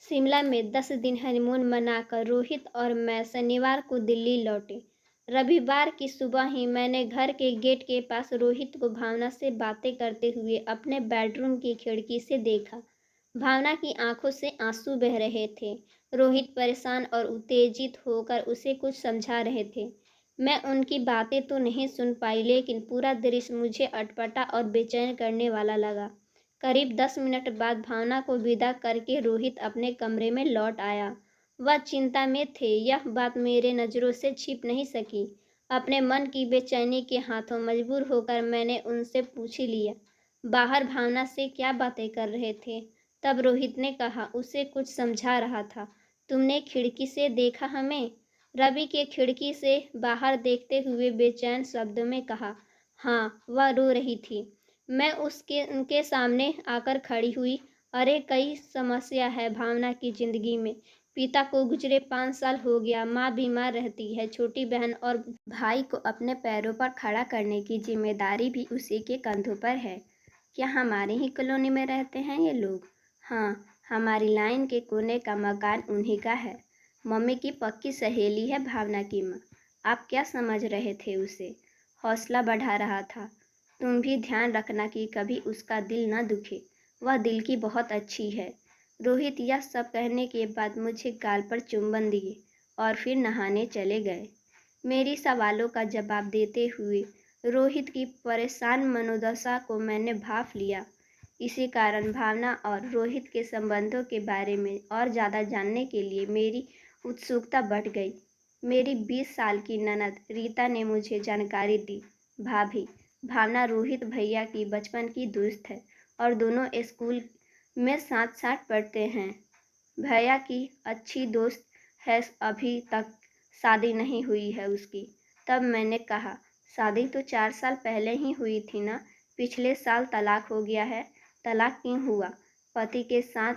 शिमला में 10 दिन हनीमून मनाकर रोहित और मैं शनिवार को दिल्ली लौटे। रविवार की सुबह ही मैंने घर के गेट के पास रोहित को भावना से बातें करते हुए अपने बेडरूम की खिड़की से देखा। भावना की आंखों से आंसू बह रहे थे। रोहित परेशान और उत्तेजित होकर उसे कुछ समझा रहे थे। मैं उनकी बातें तो नहीं सुन पाई, लेकिन पूरा दृश्य मुझे अटपटा और बेचैन करने वाला लगा। करीब 10 मिनट बाद भावना को विदा करके रोहित अपने कमरे में लौट आया। वह चिंता में थे, यह बात मेरे नज़रों से छिप नहीं सकी। अपने मन की बेचैनी के हाथों मजबूर होकर मैंने उनसे पूछ ही लिया, बाहर भावना से क्या बातें कर रहे थे। तब रोहित ने कहा, उसे कुछ समझा रहा था। तुमने खिड़की से देखा हमें? रवि के खिड़की से बाहर देखते हुए बेचैन शब्दों में कहा। हाँ, वह रो रही थी। मैं उनके सामने आकर खड़ी हुई। अरे, कई समस्या है भावना की ज़िंदगी में। पिता को गुजरे 5 साल हो गया, माँ बीमार रहती है, छोटी बहन और भाई को अपने पैरों पर खड़ा करने की जिम्मेदारी भी उसी के कंधों पर है। क्या हमारी ही कॉलोनी में रहते हैं ये लोग? हाँ, हमारी लाइन के कोने का मकान उन्हीं का है। मम्मी की पक्की सहेली है भावना की माँ। आप क्या समझ रहे थे उसे? हौसला बढ़ा रहा था। तुम भी ध्यान रखना कि कभी उसका दिल न दुखे। वह दिल की बहुत अच्छी है। रोहित यह सब कहने के बाद मुझे गाल पर चुंबन दिए और फिर नहाने चले गए। मेरी सवालों का जवाब देते हुए रोहित की परेशान मनोदशा को मैंने भांप लिया। इसी कारण भावना और रोहित के संबंधों के बारे में और ज़्यादा जानने के लिए मेरी उत्सुकता बढ़ गई। मेरी 20 साल की ननद रीता ने मुझे जानकारी दी। भाभी, भावना रोहित भैया की बचपन की दोस्त है और दोनों स्कूल में साथ साथ पढ़ते हैं। भैया की अच्छी दोस्त है, अभी तक शादी नहीं हुई है उसकी। तब मैंने कहा, शादी तो 4 साल पहले ही हुई थी ना? पिछले साल तलाक हो गया है। तलाक क्यों हुआ? पति के साथ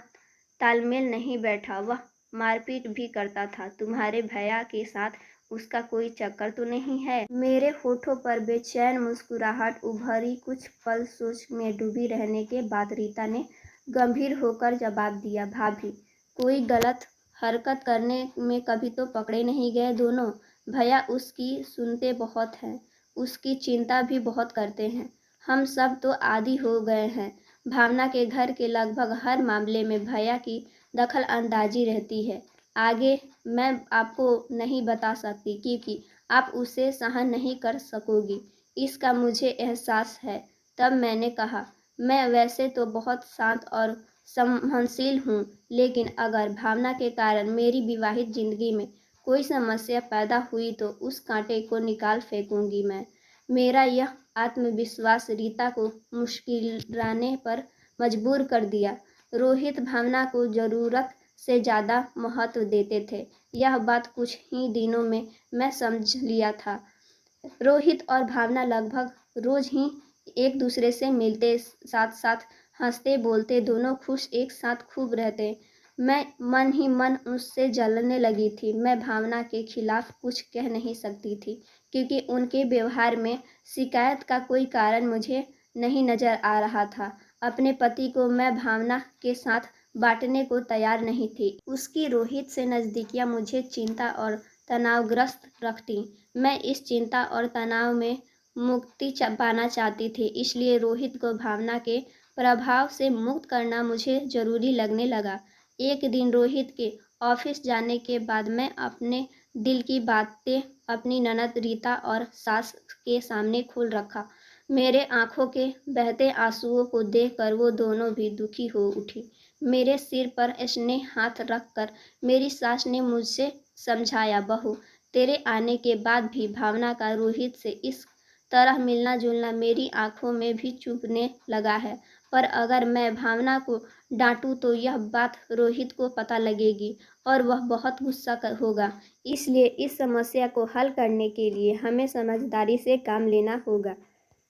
तालमेल नहीं बैठा, वह मारपीट भी करता था। तुम्हारे भैया के साथ उसका कोई चक्कर तो नहीं है? मेरे होठों पर बेचैन मुस्कुराहट उभरी। कुछ पल सोच में डूबी रहने के बाद रीता ने गंभीर होकर जवाब दिया, भाभी, कोई गलत हरकत करने में कभी तो पकड़े नहीं गए दोनों? भैया उसकी सुनते बहुत हैं, उसकी चिंता भी बहुत करते हैं। हम सब तो आदी हो गए हैं। भावना के घर के लगभग हर मामले में भैया की दखल अंदाजी रहती है। आगे मैं आपको नहीं बता सकती क्योंकि आप उसे सहन नहीं कर सकोगी, इसका मुझे एहसास है। तब मैंने कहा, मैं वैसे तो बहुत शांत और सहनशील हूँ, लेकिन अगर भावना के कारण मेरी विवाहित जिंदगी में कोई समस्या पैदा हुई तो उस कांटे को निकाल फेंकूंगी मैं। मेरा यह आत्मविश्वास रीता को मुस्कुराने पर मजबूर कर दिया। रोहित भावना को ज़रूरत से ज़्यादा महत्व देते थे। यह बात कुछ ही दिनों में मैं समझ लिया था। रोहित और भावना लगभग रोज ही एक दूसरे से मिलते, साथ साथ हंसते बोलते, दोनों खुश एक साथ खूब रहते। मैं मन ही मन उससे जलने लगी थी। मैं भावना के खिलाफ कुछ कह नहीं सकती थी क्योंकि उनके व्यवहार में शिकायत का कोई कारण मुझे नहीं नजर आ रहा था। अपने पति को मैं भावना के साथ बांटने को तैयार नहीं थी। उसकी रोहित से नज़दीकियाँ मुझे चिंता और तनावग्रस्त रखती। मैं इस चिंता और तनाव में मुक्ति पाना चाहती थी, इसलिए रोहित को भावना के प्रभाव से मुक्त करना मुझे ज़रूरी लगने लगा। एक दिन रोहित के ऑफिस जाने के बाद मैं अपने दिल की बातें अपनी ननद रीता और सास के सामने खोल रखा। मेरे आंखों के बहते आंसुओं को देखकर वो दोनों भी दुखी हो उठी। मेरे सिर पर स्नेह हाथ रखकर मेरी सास ने मुझसे समझाया, बहू, तेरे आने के बाद भी भावना का रोहित से इस तरह मिलना जुलना मेरी आंखों में भी चुभने लगा है। पर अगर मैं भावना को डांटूं तो यह बात रोहित को पता लगेगी और वह बहुत गुस्सा होगा। इसलिए इस समस्या को हल करने के लिए हमें समझदारी से काम लेना होगा।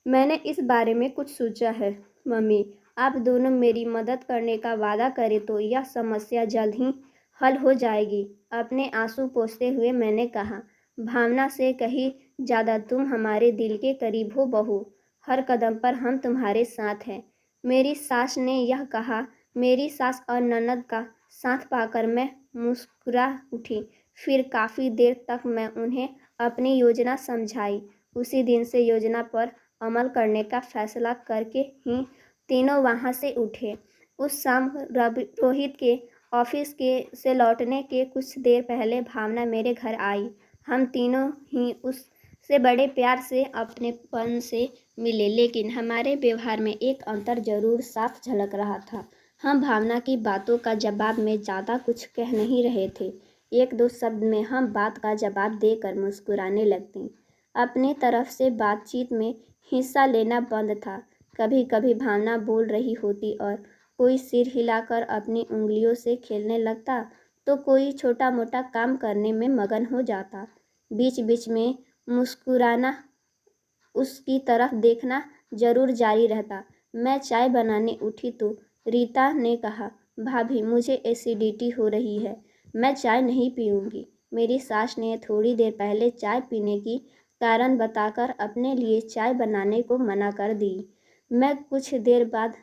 मैंने इस बारे में कुछ सोचा है। मम्मी, आप दोनों मेरी मदद करने का वादा करें तो यह समस्या जल्द ही हल हो जाएगी। अपने आंसू पोंछते हुए मैंने कहा, भावना से कहीं ज़्यादा तुम हमारे दिल के करीब हो बहू। हर कदम पर हम तुम्हारे साथ हैं। मेरी सास ने यह कहा। मेरी सास और ननद का साथ पाकर मैं मुस्कुरा उठी। फिर काफ़ी देर तक मैं उन्हें अपनी योजना समझाई। उसी दिन से योजना पर अमल करने का फैसला करके ही तीनों वहाँ से उठे। उस शाम रोहित के ऑफिस के से लौटने के कुछ देर पहले भावना मेरे घर आई। हम तीनों ही उससे बड़े प्यार से अपनेपन से मिले, लेकिन हमारे व्यवहार में एक अंतर जरूर साफ झलक रहा था। हम भावना की बातों का जवाब में ज़्यादा कुछ कह नहीं रहे थे। एक दो शब्द में हम बात का जवाब देकर मुस्कुराने लगती। अपनी तरफ से बातचीत में हिस्सा लेना बंद था। कभी कभी भावना बोल रही होती और कोई सिर हिलाकर अपनी उंगलियों से खेलने लगता, तो कोई छोटा मोटा काम करने में मगन हो जाता। बीच बीच में मुस्कुराना, उसकी तरफ देखना जरूर जारी रहता। मैं चाय बनाने उठी तो रीता ने कहा, भाभी मुझे एसिडिटी हो रही है, मैं चाय नहीं पीऊँगी। मेरी सास ने थोड़ी देर पहले चाय पीने की कारण बताकर अपने लिए चाय बनाने को मना कर दी। मैं कुछ देर बाद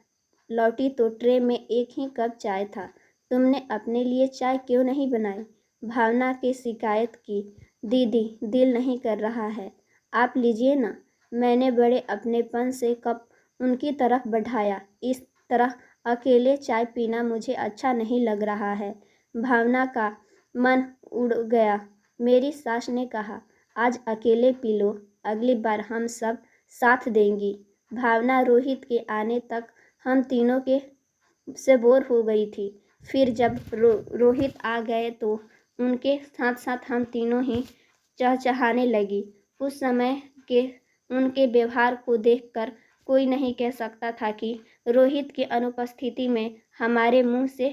लौटी तो ट्रे में एक ही कप चाय था। तुमने अपने लिए चाय क्यों नहीं बनाई? भावना की शिकायत की। दीदी, दिल नहीं कर रहा है, आप लीजिए ना। मैंने बड़े अपनेपन से कप उनकी तरफ बढ़ाया। इस तरह अकेले चाय पीना मुझे अच्छा नहीं लग रहा है। भावना का मन उड़ गया। मेरी सास ने कहा, आज अकेले पी लो, अगली बार हम सब साथ देंगी। भावना रोहित के आने तक हम तीनों के से बोर हो गई थी। फिर जब रोहित आ गए तो उनके साथ साथ हम तीनों ही चहचहाने लगी। उस समय के उनके व्यवहार को देखकर कोई नहीं कह सकता था कि रोहित की अनुपस्थिति में हमारे मुंह से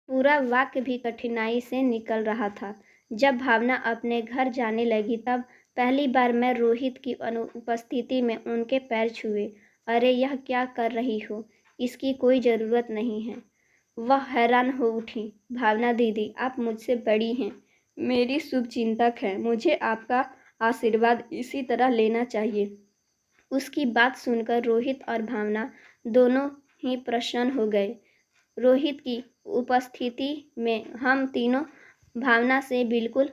पूरा वाक्य भी कठिनाई से निकल रहा था। जब भावना अपने घर जाने लगी तब पहली बार मैं रोहित की अनुपस्थिति में उनके पैर छुए। अरे यह क्या कर रही हो, इसकी कोई ज़रूरत नहीं है। वह हैरान हो उठी। भावना दीदी, आप मुझसे बड़ी हैं, मेरी शुभचिंतक हैं, मुझे आपका आशीर्वाद इसी तरह लेना चाहिए। उसकी बात सुनकर रोहित और भावना दोनों ही प्रसन्न हो गए। रोहित की उपस्थिति में हम तीनों भावना से बिल्कुल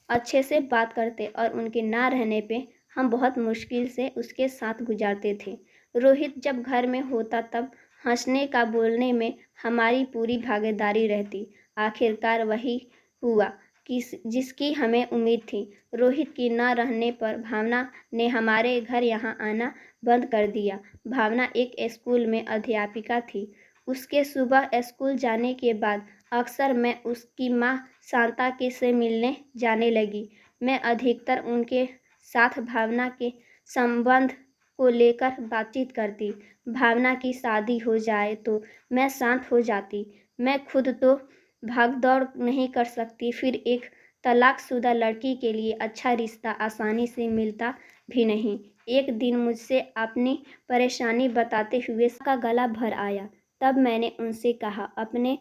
अच्छे से बात करते और उनके ना रहने पे हम बहुत मुश्किल से उसके साथ गुजारते थे। रोहित जब घर में होता तब हंसने का बोलने में हमारी पूरी भागीदारी रहती। आखिरकार वही हुआ जिसकी हमें उम्मीद थी। रोहित की न रहने पर भावना ने हमारे घर यहाँ आना बंद कर दिया। भावना एक स्कूल में अध्यापिका थी। उसके सुबह स्कूल जाने के बाद अक्सर मैं उसकी माँ शांता के से मिलने जाने लगी। मैं अधिकतर उनके साथ भावना के संबंध को लेकर बातचीत करती। भावना की शादी हो जाए तो मैं शांत हो जाती। मैं खुद तो भागदौड़ नहीं कर सकती, फिर एक तलाकशुदा लड़की के लिए अच्छा रिश्ता आसानी से मिलता भी नहीं। एक दिन मुझसे अपनी परेशानी बताते हुए का गला भर आया। तब मैंने उनसे कहा, अपने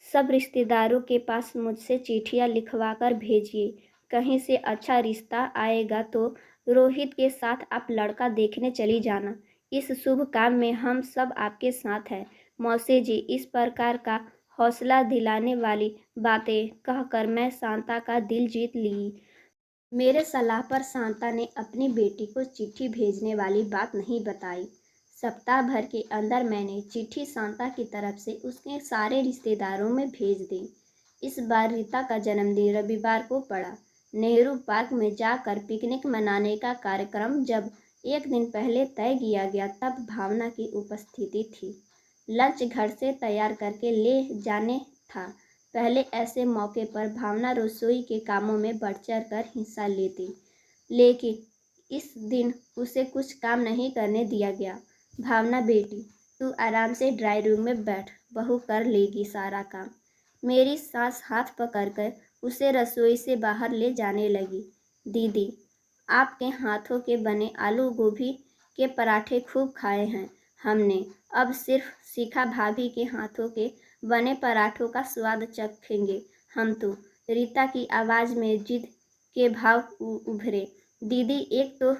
सब रिश्तेदारों के पास मुझसे चिट्ठियाँ लिखवा कर भेजिए। कहीं से अच्छा रिश्ता आएगा तो रोहित के साथ आप लड़का देखने चली जाना। इस शुभ काम में हम सब आपके साथ हैं। मौसी जी, इस प्रकार का हौसला दिलाने वाली बातें कहकर मैं शांता का दिल जीत ली। मेरे सलाह पर शांता ने अपनी बेटी को चिट्ठी भेजने वाली बात नहीं बताई। सप्ताह भर के अंदर मैंने चिट्ठी शांता की तरफ से उसके सारे रिश्तेदारों में भेज दी। इस बार रीता का जन्मदिन रविवार को पड़ा। नेहरू पार्क में जाकर पिकनिक मनाने का कार्यक्रम जब एक दिन पहले तय किया गया तब भावना की उपस्थिति थी। लंच घर से तैयार करके ले जाने था। पहले ऐसे मौके पर भावना रसोई के कामों में बढ़ चढ़ कर हिस्सा लेती, लेकिन इस दिन उसे कुछ काम नहीं करने दिया गया। भावना बेटी, तू आराम से ड्राइंग रूम में बैठ, बहू कर लेगी सारा काम। मेरी सास हाथ पकड़कर उसे रसोई से बाहर ले जाने लगी। दीदी, आपके हाथों के बने आलू गोभी के पराठे खूब खाए हैं हमने, अब सिर्फ सीखा भाभी के हाथों के बने पराठों का स्वाद चखेंगे हम तो। रीता की आवाज़ में जिद के भाव उभरे। दीदी, एक तो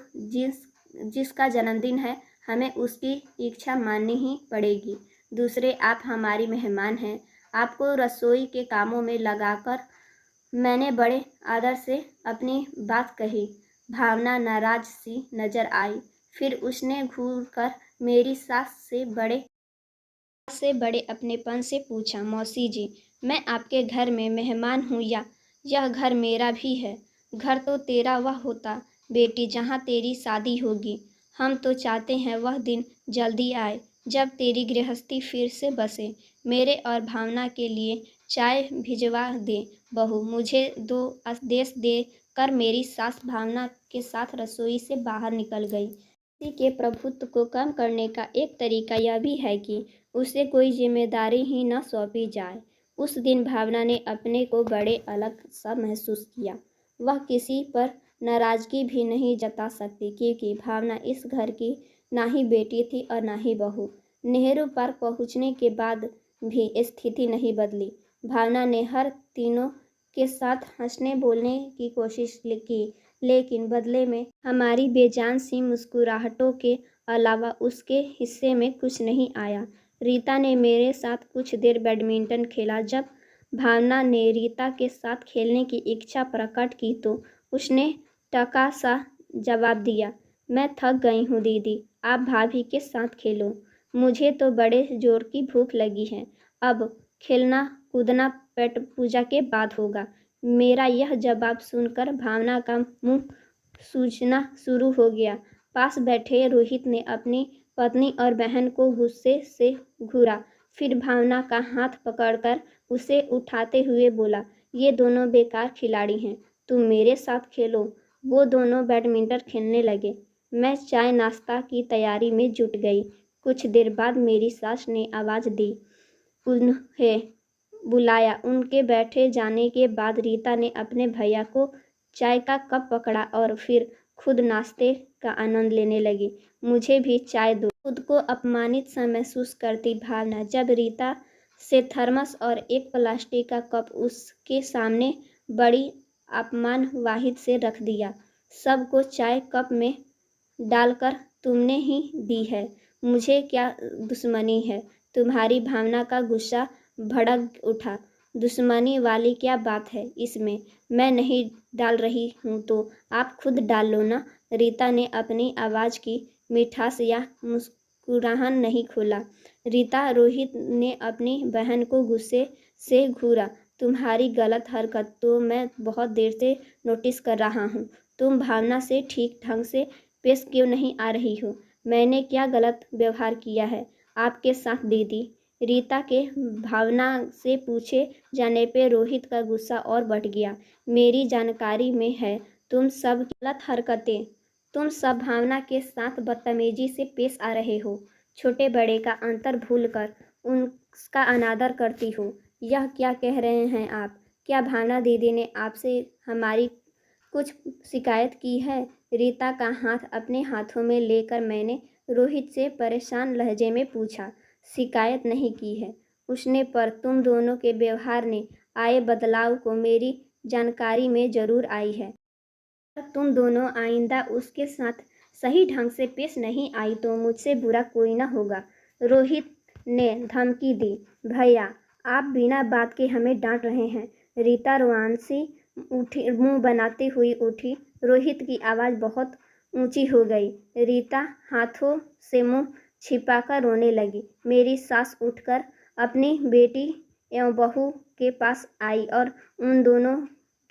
जिसका जन्मदिन है हमें उसकी इच्छा माननी ही पड़ेगी। दूसरे, आप हमारी मेहमान हैं, आपको रसोई के कामों में लगाकर। मैंने बड़े आदर से अपनी बात कही। भावना नाराज सी नजर आई। फिर उसने घूरकर मेरी सास से बड़े अपनेपन से पूछा, मौसी जी, मैं आपके घर में मेहमान हूँ या यह घर मेरा भी है? घर तो तेरा वह होता बेटी जहाँ तेरी शादी होगी। हम तो चाहते हैं वह दिन जल्दी आए जब तेरी गृहस्थी फिर से बसे। मेरे और भावना के लिए चाय भिजवा दे बहू। मुझे दो आदेश दे कर मेरी सास भावना के साथ रसोई से बाहर निकल गई। किसी के प्रभुत्व को कम करने का एक तरीका यह भी है कि उसे कोई जिम्मेदारी ही न सौंपी जाए। उस दिन भावना ने अपने को बड़े अलग सा महसूस किया। वह किसी पर नाराजगी भी नहीं जता सकती क्योंकि भावना इस घर की ना ही बेटी थी और ना ही बहू। नेहरू पार्क पहुंचने के बाद भी स्थिति नहीं बदली। भावना ने हर तीनों के साथ हंसने बोलने की कोशिश की, लेकिन बदले में हमारी बेजान सी मुस्कुराहटों के अलावा उसके हिस्से में कुछ नहीं आया। रीता ने मेरे साथ कुछ देर बैडमिंटन खेला। जब भावना ने रीता के साथ खेलने की इच्छा प्रकट की तो उसने टका सा जवाब दिया, मैं थक गई हूँ दीदी, आप भाभी के साथ खेलो। मुझे तो बड़े जोर की भूख लगी है। अब खेलना कूदना पेट पूजा के बाद होगा। मेरा यह जवाब सुनकर भावना का मुंह सूझना शुरू हो गया। पास बैठे रोहित ने अपनी पत्नी और बहन को गुस्से से घूरा। फिर भावना का हाथ पकड़कर उसे उठाते हुए बोला, ये दोनों बेकार खिलाड़ी हैं, तुम मेरे साथ खेलो। वो दोनों बैडमिंटन खेलने लगे। मैं चाय नाश्ता की तैयारी में जुट गई। कुछ देर बाद मेरी सास ने आवाज़ दी, उन्हें बुलाया। उनके बैठे जाने के बाद रीता ने अपने भैया को चाय का कप पकड़ा और फिर खुद नाश्ते का आनंद लेने लगी। मुझे भी चाय दो। खुद को अपमानित सा महसूस करती भावना जब रीता से थर्मस और एक प्लास्टिक का कप उसके सामने बड़ी अपमान वाहिद से रख दिया। सबको चाय कप में डालकर तुमने ही दी है, मुझे क्या दुश्मनी है? तुम्हारी भावना का गुस्सा भड़क उठा। दुश्मनी वाली क्या बात है इसमें? मैं नहीं डाल रही हूँ तो आप खुद डाल लो ना। रीता ने अपनी आवाज़ की मिठास या मुस्कुराहट नहीं खोला। रीता, रोहित ने अपनी बहन को गुस्से से घूरा। तुम्हारी गलत हरकत तो मैं बहुत देर से नोटिस कर रहा हूँ। तुम भावना से ठीक ढंग से पेश क्यों नहीं आ रही हो? मैंने क्या गलत व्यवहार किया है आपके साथ दीदी? रीता के भावना से पूछे जाने पे रोहित का गुस्सा और बढ़ गया। मेरी जानकारी में है तुम सब गलत हरकतें। तुम सब भावना के साथ बदतमीजी से पेश आ रहे हो। छोटे बड़े का अंतर भूलकर उसका अनादर करती हो। यह क्या कह रहे हैं आप? क्या भावना दीदी ने आपसे हमारी कुछ शिकायत की है? रीता का हाथ अपने हाथों में लेकर मैंने रोहित से परेशान लहजे में पूछा। शिकायत नहीं की है उसने, पर तुम दोनों के व्यवहार ने आए बदलाव को मेरी जानकारी में ज़रूर आई है। तुम दोनों आइंदा उसके साथ सही ढंग से पेश नहीं आई तो मुझसे बुरा कोई ना होगा। रोहित ने धमकी दी। भैया, आप बिना बात के हमें डांट रहे हैं। रीता रोआंसी उठी, मुंह बनाती हुई उठी। रोहित की आवाज़ बहुत ऊंची हो गई। रीता हाथों से मुंह छिपाकर रोने लगी। मेरी सास उठकर अपनी बेटी एवं बहू के पास आई और उन दोनों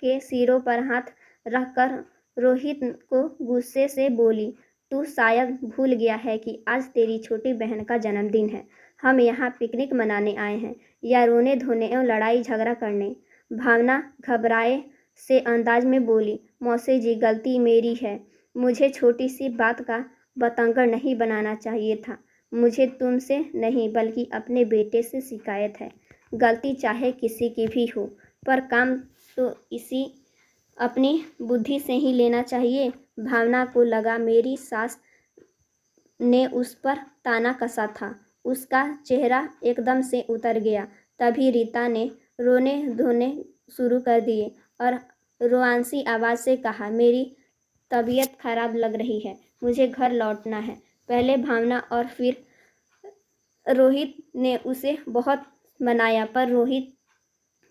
के सिरों पर हाथ रखकर रोहित को गुस्से से बोली, तू शायद भूल गया है कि आज तेरी छोटी बहन का जन्मदिन है। हम यहाँ पिकनिक मनाने आए हैं या रोने धोने एवं लड़ाई झगड़ा करने? भावना घबराए से अंदाज में बोली, मौसी जी, गलती मेरी है। मुझे छोटी सी बात का बतंगड़ नहीं बनाना चाहिए था। मुझे तुमसे नहीं बल्कि अपने बेटे से शिकायत है। गलती चाहे किसी की भी हो, पर काम तो इसी अपनी बुद्धि से ही लेना चाहिए। भावना को लगा मेरी सास ने उस पर ताना कसा था। उसका चेहरा एकदम से उतर गया। तभी रीता ने रोने धोने शुरू कर दिए और रोआंसी आवाज़ से कहा, मेरी तबीयत खराब लग रही है, मुझे घर लौटना है। पहले भावना और फिर रोहित ने उसे बहुत मनाया, पर रोहित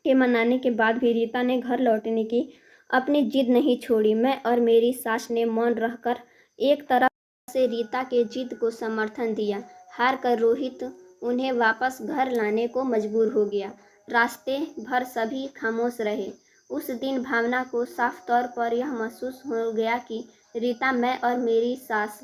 के मनाने के बाद भी रीता ने घर लौटने की अपनी जिद नहीं छोड़ी। मैं और मेरी सास ने मौन रहकर एक तरफ से रीता के जिद को समर्थन दिया। हार कर रोहित उन्हें वापस घर लाने को मजबूर हो गया। रास्ते भर सभी खामोश रहे। उस दिन भावना को साफ तौर पर यह महसूस हो गया कि रीता, मैं और मेरी सास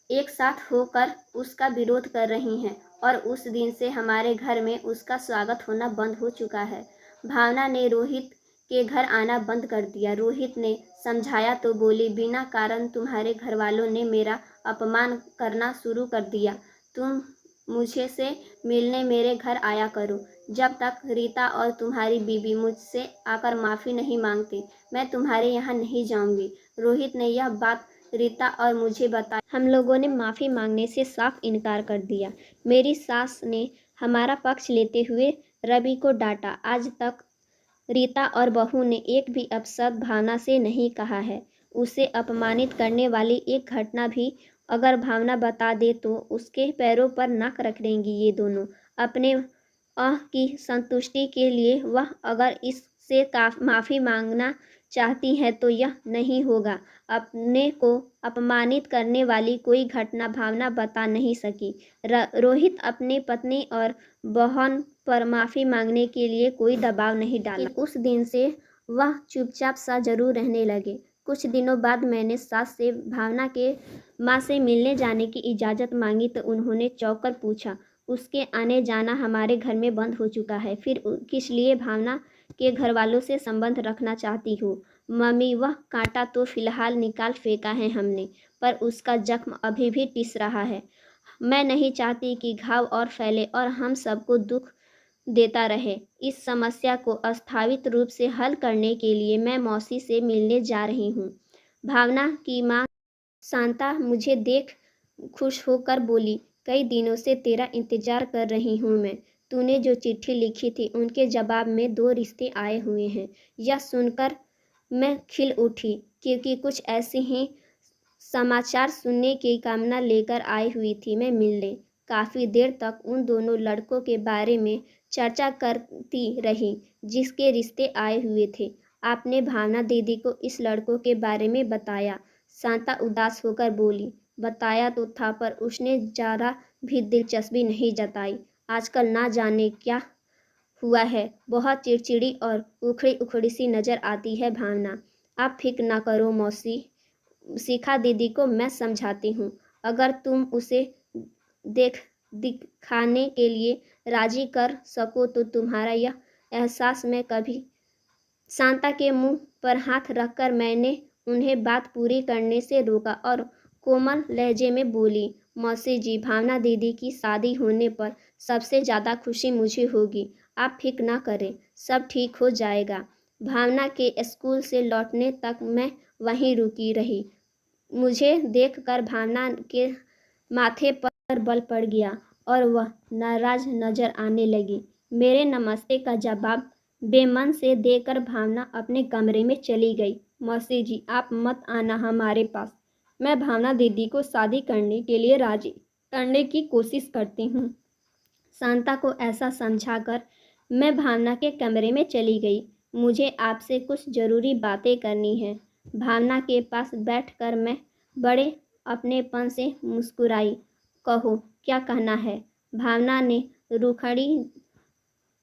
एक साथ होकर उसका विरोध कर रही हैं, और उस दिन से हमारे घर में उसका स्वागत होना बंद हो चुका है। भावना ने रोहित के घर आना बंद कर दिया। रोहित ने समझाया तो बोली, बिना कारण तुम्हारे घर वालों ने मेरा अपमान करना शुरू कर दिया। तुम मुझे से मिलने मेरे घर आया करो। जब तक रीता और तुम्हारी बीवी मुझसे आकर माफ़ी नहीं मांगती, मैं तुम्हारे यहाँ नहीं जाऊँगी। रोहित ने यह बात रीता और मुझे बताई। हम लोगों ने माफ़ी मांगने से साफ इनकार कर दिया। मेरी सास ने हमारा पक्ष लेते हुए रवि को डांटा। आज तक रीता और बहू ने एक भी अपशब्द भावना से नहीं कहा है। उसे अपमानित करने वाली एक घटना भी अगर भावना बता दे तो उसके पैरों पर नाक रख देंगी ये दोनों। अपने की संतुष्टि के लिए वह अगर इससे माफ़ी मांगना चाहती हैं तो यह नहीं होगा। अपने को अपमानित करने वाली कोई घटना भावना बता नहीं सकी। रोहित अपनी पत्नी और बहन पर माफ़ी मांगने के लिए कोई दबाव नहीं डाला। उस दिन से वह चुपचाप सा जरूर रहने लगे। कुछ दिनों बाद मैंने सास से भावना के माँ से मिलने जाने की इजाज़त मांगी तो उन्होंने चौंक कर पूछा, उसके आने जाना हमारे घर में बंद हो चुका है, फिर किस लिए भावना के घर वालों से संबंध रखना चाहती हो? मम्मी, वह कांटा तो फिलहाल निकाल फेंका है हमने, पर उसका जख्म अभी भी टिस रहा है। मैं नहीं चाहती कि घाव और फैले और हम सबको दुख देता रहे। इस समस्या को अस्थायी रूप से हल करने के लिए मैं मौसी से मिलने जा रही हूँ। भावना की माँ शांता मुझे देख खुश होकर बोली, कई दिनों से तेरा इंतजार कर रही हूँ मैं। तूने जो चिट्ठी लिखी थी उनके जवाब में 2 रिश्ते आए हुए हैं। यह सुनकर मैं खिल उठी, क्योंकि कुछ ऐसे ही समाचार सुनने की कामना लेकर आई हुई थी मैं मिलने। काफ़ी देर तक उन दोनों लड़कों के बारे में चर्चा करती रही जिसके रिश्ते आए हुए थे। आपने भावना दीदी को इस लड़कों के बारे में बताया? शांता उदास होकर बोली, बताया तो था, पर उसने ज़रा भी दिलचस्पी नहीं जताई। आजकल ना जाने क्या हुआ है, बहुत चिड़चिड़ी और उखड़ी उखड़ी सी नज़र आती है भावना। आप फिक्र ना करो मौसी, शिखा दीदी को मैं समझाती हूँ। अगर तुम उसे दिखाने के लिए राजी कर सको तो तुम्हारा यह एहसास मैं कभी। शांता के मुंह पर हाथ रखकर मैंने उन्हें बात पूरी करने से रोका और कोमल लहजे में बोली, मौसी जी, भावना दीदी की शादी होने पर सबसे ज़्यादा खुशी मुझे होगी। आप फिक्र ना करें, सब ठीक हो जाएगा। भावना के स्कूल से लौटने तक मैं वहीं रुकी रही। मुझे देखकर भावना के माथे पर बल पड़ गया और वह नाराज नजर आने लगी। मेरे नमस्ते का जवाब बेमन से देकर भावना अपने कमरे में चली गई। मौसी जी, आप मत आना हमारे पास। मैं भावना दीदी को शादी करने के लिए राजी करने की कोशिश करती हूँ। शांता को ऐसा समझाकर मैं भावना के कमरे में चली गई। मुझे आपसे कुछ ज़रूरी बातें करनी हैं। भावना के पास बैठकर मैं बड़े अपनेपन से मुस्कुराई। कहो, क्या कहना है? भावना ने रूखड़ी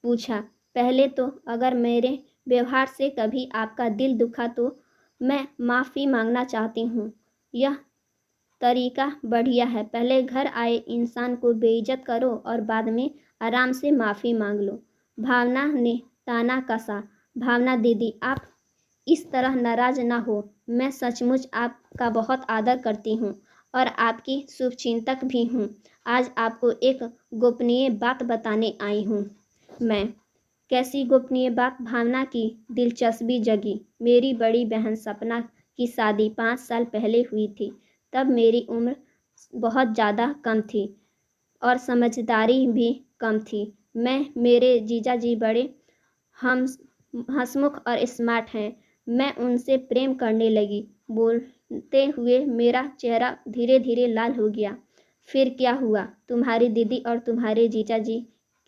पूछा। पहले तो अगर मेरे व्यवहार से कभी आपका दिल दुखा तो मैं माफ़ी मांगना चाहती हूँ। यह तरीका बढ़िया है। पहले घर आए इंसान को बेइज्जत करो और बाद में आराम से माफ़ी मांग लो। भावना ने ताना कसा। भावना दीदी, आप इस तरह नाराज़ ना हो। मैं सचमुच आपका बहुत आदर करती हूँ और आपकी शुभचिंतक भी हूँ। आज आपको एक गोपनीय बात बताने आई हूँ मैं। कैसी गोपनीय बात? भावना की दिलचस्पी जगी। मेरी बड़ी बहन सपना की शादी 5 साल पहले हुई थी। तब मेरी उम्र बहुत ज़्यादा कम थी और समझदारी भी कम थी। मेरे जीजा जी बड़े हम हंसमुख और स्मार्ट हैं। मैं उनसे प्रेम करने लगी। बोलते हुए मेरा चेहरा धीरे धीरे लाल हो गया। फिर क्या हुआ? तुम्हारी दीदी और तुम्हारे जीजा जी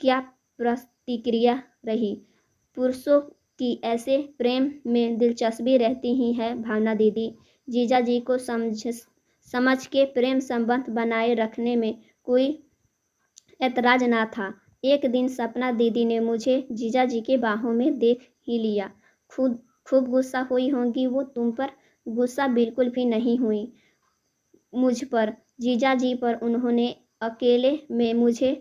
क्या प्रतिक्रिया रही। पुरुषों की ऐसे प्रेम में दिलचस्पी रहती ही है भावना दीदी। जीजाजी को समझ के प्रेम संबंध बनाए रखने में कोई ऐतराज ना था। एक दिन सपना दीदी ने मुझे जीजाजी के बाहों में देख ही लिया। खुद खूब गुस्सा हुई होंगी वो तुम पर। गुस्सा बिल्कुल भी नहीं हुई मुझ पर, जीजाजी पर। उन्होंने अकेले में मुझे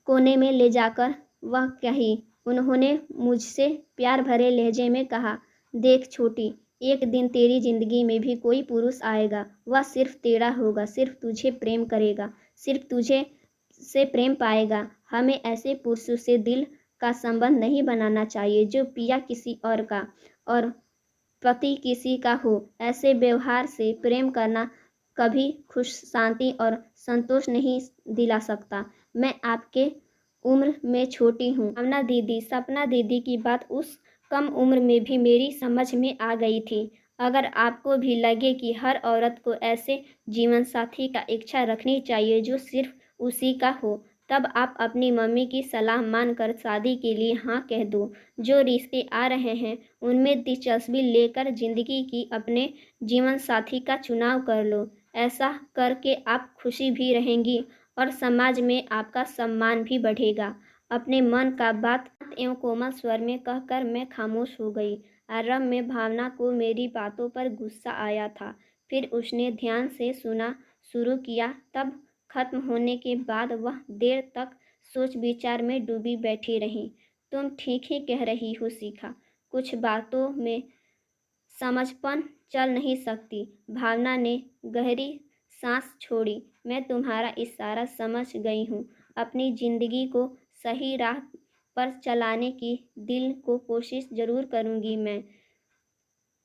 कोने में ले जाकर वह कही। उन्होंने मुझसे प्यार भरे लहजे में कहा, देख छोटी, एक दिन तेरी जिंदगी में भी कोई पुरुष आएगा। वह सिर्फ तेरा होगा, सिर्फ तुझे प्रेम करेगा, सिर्फ तुझे से प्रेम पाएगा। हमें ऐसे पुरुषों से दिल का संबंध नहीं बनाना चाहिए जो पिया किसी और का और पति किसी का हो। ऐसे व्यवहार से प्रेम करना कभी खुश शांति और संतोष नहीं दिला सकता। मैं आपके उम्र में छोटी हूँ। भावना दीदी। सपना दीदी की बात उस कम उम्र में भी मेरी समझ में आ गई थी। अगर आपको भी लगे कि हर औरत को ऐसे जीवन साथी का इच्छा रखनी चाहिए जो सिर्फ उसी का हो, तब आप अपनी मम्मी की सलाह मानकर शादी के लिए हाँ कह दो। जो रिश्ते आ रहे हैं उनमें दिलचस्पी लेकर जिंदगी की अपने जीवन साथी का चुनाव कर लो। ऐसा करके आप खुशी भी रहेंगी और समाज में आपका सम्मान भी बढ़ेगा। अपने मन का बात एवं कोमल स्वर में कहकर मैं खामोश हो गई। आरंभ में भावना को मेरी बातों पर गुस्सा आया था। फिर उसने ध्यान से सुना शुरू किया। तब खत्म होने के बाद वह देर तक सोच विचार में डूबी बैठी रही। तुम ठीक ही कह रही हो शिखा, कुछ बातों में समझपन चल नहीं सकती। भावना ने गहरी सांस छोड़ी। मैं तुम्हारा इशारा समझ गई हूँ। अपनी जिंदगी को सही राह पर चलाने की दिल को कोशिश जरूर करूँगी मैं।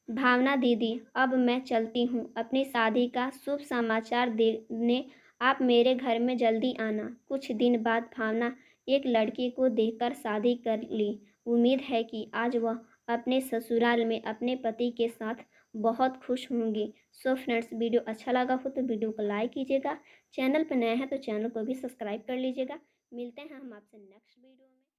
भावना दीदी, अब मैं चलती हूँ। अपनी शादी का शुभ समाचार देने आप मेरे घर में जल्दी आना। कुछ दिन बाद भावना एक लड़के को देखकर शादी कर ली। उम्मीद है कि आज वह अपने ससुराल में अपने पति के साथ बहुत खुश होंगी। सो फ्रेंड्स, वीडियो अच्छा लगा हो तो वीडियो को लाइक कीजिएगा। चैनल पर नया है तो चैनल को भी सब्सक्राइब कर लीजिएगा। मिलते हैं हम आपसे नेक्स्ट वीडियो में।